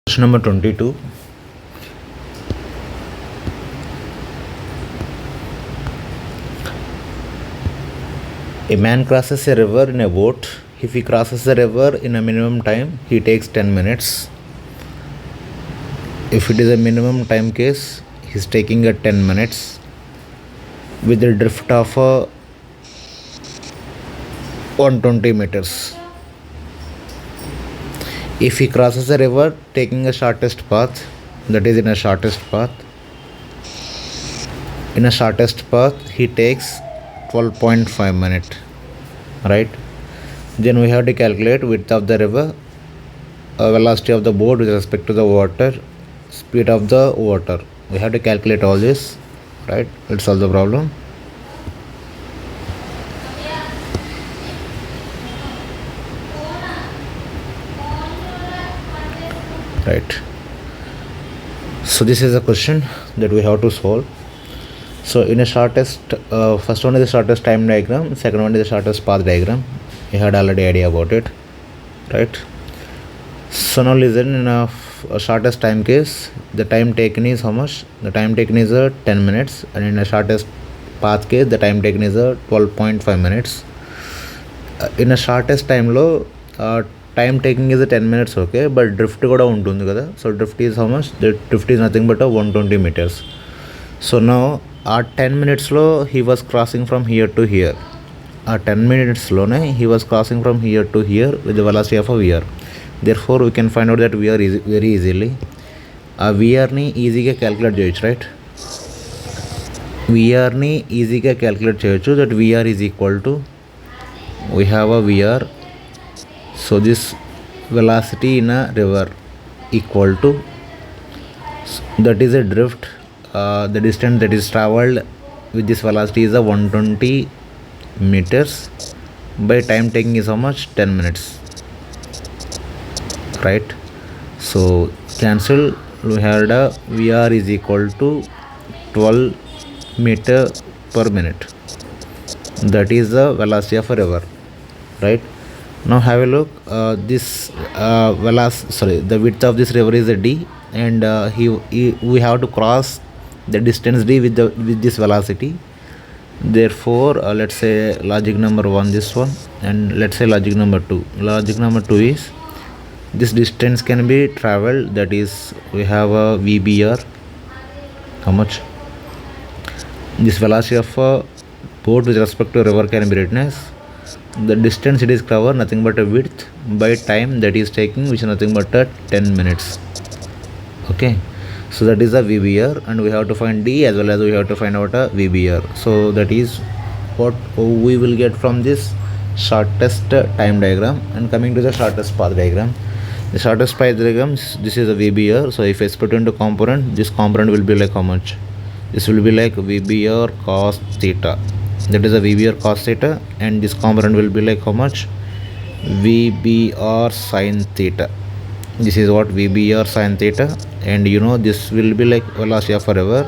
Question number 22. A man crosses a river in a boat. If he crosses the river in a minimum time, he takes 10 minutes. If it is a minimum time case, he's taking a 10 minutes with a drift of 120 meters. If he crosses the river taking a shortest path, that is in a shortest path, he takes 12.5 minutes, right? Then we have to calculate width of the river, velocity of the boat with respect to the water, speed of the water. We have to calculate all this, right? Let's solve the problem. Right. So this is a question that we have to solve. So in a shortest, first one is the shortest time diagram, second one is the shortest path diagram. You had already idea about it, right? So now listen, in a shortest time case, the time taken is how much? The time taken is 10 minutes, and in a shortest path case, the time taken is 12.5 minutes. In a shortest time low, time taking is 10 minutes, okay, but drift kuda untundi kada. So drift is how much? The drift is nothing but 120 meters. So now 10 minutes lo he was crossing from here to here. 10 minutes lo he was crossing from here to here with the velocity of a VR. Therefore we can find out that VR is very easily. VR ni easy ga calculate cheyochu, right? VR ni easy ga calculate cheyochu. That VR is equal to, we have a VR, so this velocity in a river equal to, that is a drift, the distance that is traveled with this velocity is a 120 meters by time taking is how much? 10 minutes, right? So cancel, we had a VR is equal to 12 meter per minute, that is the velocity of a river, right? Now have a look, the width of this river is a d, and we have to cross the distance d with this velocity. Therefore let's say logic number 1 this one, and let's say logic number 2. Logic number 2 is this distance can be traveled, that is we have a VBR, how much? This velocity of a boat with respect to a river can be written as the distance it is covered, nothing but a width, by time that is taking, which is nothing but 10 minutes. Okay, so that is a VBR, and we have to find D as well as we have to find out a VBR. So that is what we will get from this shortest time diagram. And coming to the shortest path diagram, the shortest path diagram, this is a VBR. So if I split into component, this component will be like how much? This will be like VBR cos theta, that is a VBR cos theta, and this component will be like how much? VBR sin theta. This is what VBR sin theta, and you know this will be like velocity of a river.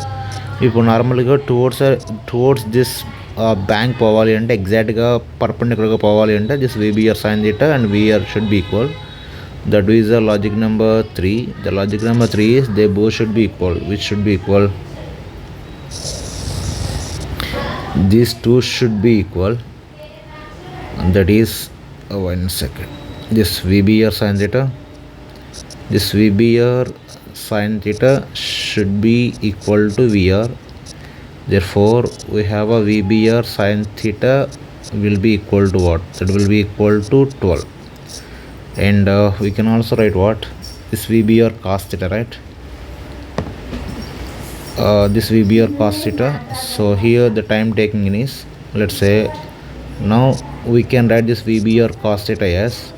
If you normally go towards this bank povali ante exact ga perpendicular ga povali ante this VBR sin theta and VR should be equal. That is the logic number 3. The logic number 3 is they both should be equal. Which should be equal? These two should be equal, and that is 1 second, this VBR sin theta, this VBR sin theta should be equal to VR. Therefore we have a VBR sin theta will be equal to what? That will be equal to 12. And we can also write what? This VBR cos theta, right? This VBR cos theta. So here the time taking is, let's say, now we can write this VBR cos theta as,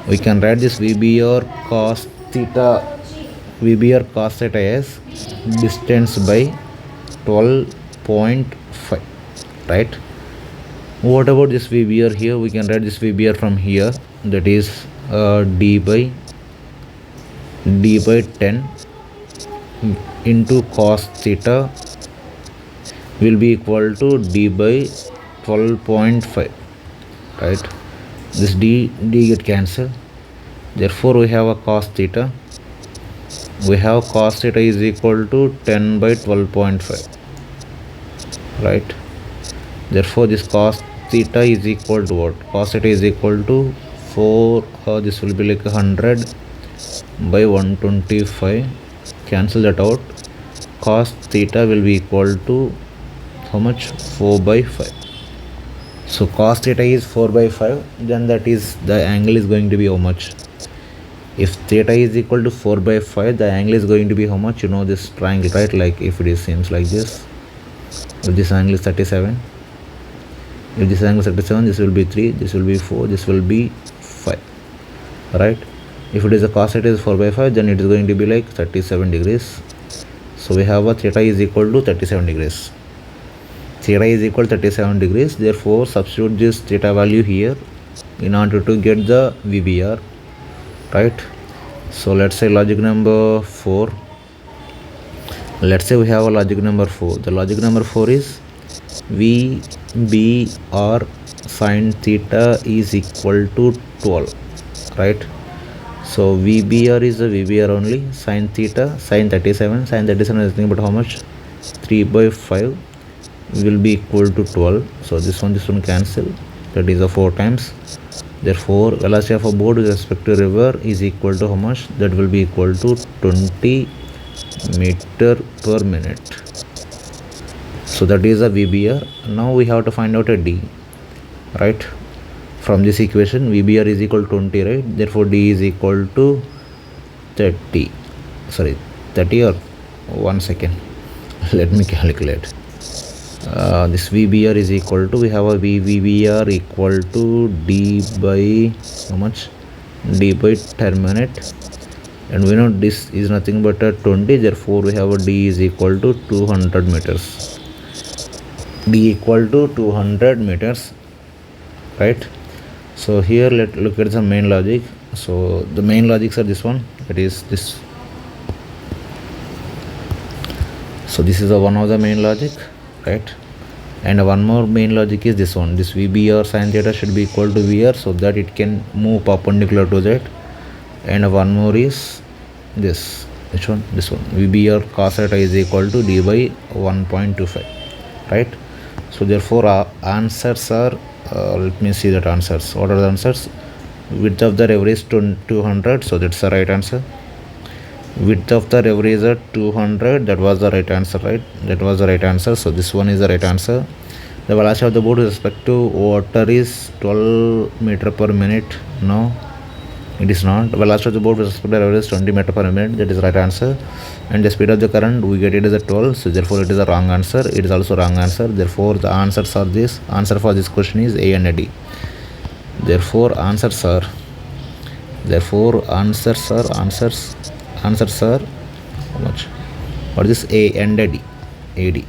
we can write this VBR cos theta as distance by 12.5, right? What about this VBR here? We can write this VBR from here, that is d by 10 into cos theta will be equal to d by 12.5, right? This d get cancelled. Therefore we have a cos theta we have cos theta is equal to 10 by 12.5, right? Therefore this cos theta is equal to what? Cos theta is equal to 4, this will be like 100 by 125, cancel that out. Cos theta will be equal to how much? 4 by 5. So cos theta is 4 by 5, then that is the angle is going to be how much? If theta is equal to 4 by 5, the angle is going to be how much? You know this triangle, right? Like if it is seems like this, if this angle is 37, if this angle is 37, this will be 3, this will be 4, this will be 5, right? If it is a cos theta is 4 by 5, then it is going to be like 37 degrees. So we have a theta is equal to 37 degrees. Theta is equal to 37 degrees. Therefore substitute this theta value here in order to get the VBR, right? So let's say logic number 4. Let's say we have a logic number 4. The logic number 4 is VBR sin theta is equal to 12, right? So VBR is the VBR only, sin theta, sin 37. Sin 37 is nothing but how much? 3 by 5 will be equal to 12. So this one cancel, that is a 4 times. Therefore velocity of a boat with respect to river is equal to how much? That will be equal to 20 meter per minute. So that is a VBR. Now we have to find out a D, right? From this equation VBR is equal to 20, right? Therefore D is equal to 30. Sorry, 30 or 1 second. Let me calculate. This VBR is equal to, we have a VBR equal to D by how much? D by 10 minute, and we know this is nothing but a 20. Therefore we have a D is equal to 200 meters. D equal to 200 meters, right? So here let's look at the main logic. So the main logics are this one, that is this. So this is one of the main logic, right? And one more main logic is this one. This VBR sin theta should be equal to VR so that it can move perpendicular to that. And one more is this. Which one? This one. VBR cos theta is equal to D by 1.25, right? So therefore our answers are, let me see that answers. What are the answers? Width of the river is 200, so that's the right answer. Width of the river is at 200, that was the right answer, right? That was the right answer. So this one is the right answer. The velocity of the boat with respect to water is 12 meter per minute. No, it is not. The velocity of the boat with respect to the river is 20 meter per minute. That is the right answer. And the speed of the current, we get it as a 12. So therefore it is a wrong answer. It is also wrong answer. Therefore the answers are this. Answer for this question is A and D. Therefore answers are how much? What is this? A and D? AD.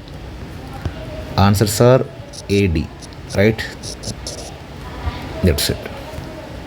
Answers are AD, right? That's it.